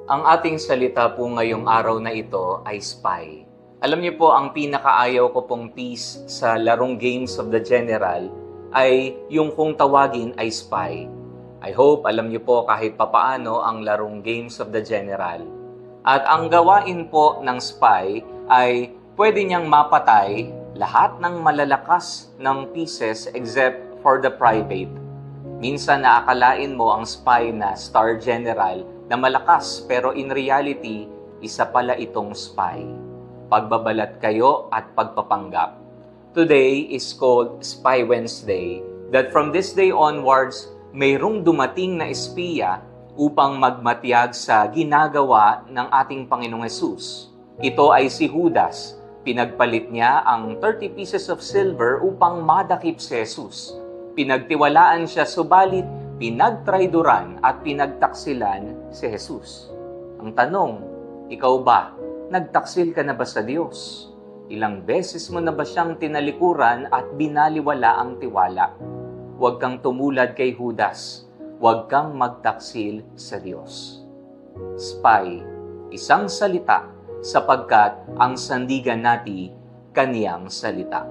Ang ating salita po ngayong araw na ito ay spy. Alam niyo po, ang pinakaayaw ko pong piece sa larong Games of the General ay yung kung tawagin ay spy. I hope alam niyo po kahit papaano ang larong Games of the General. At ang gawain po ng spy ay pwede niyang mapatay lahat ng malalakas ng pieces except for the private. Minsan naakalain mo ang spy na Star General na malakas pero in reality, isa pala itong spy. Pagbabalat kayo at pagpapanggap. Today is called Spy Wednesday, that from this day onwards, mayroong dumating na espiya upang magmatyag sa ginagawa ng ating Panginoong Hesus. Ito ay si Judas. Pinagpalit niya ang 30 pieces of silver upang madakip si Jesus. Pinagtiwalaan siya subalit pinagtraidoran at pinagtaksilan si Jesus. Ang tanong, ikaw ba, nagtaksil ka na ba sa Diyos? Ilang beses mo na ba siyang tinalikuran at binaliwala ang tiwala? Huwag kang tumulad kay Judas. Huwag kang magtaksil sa Diyos. Spy, isang salita sapagkat ang sandigan natin kaniyang salita.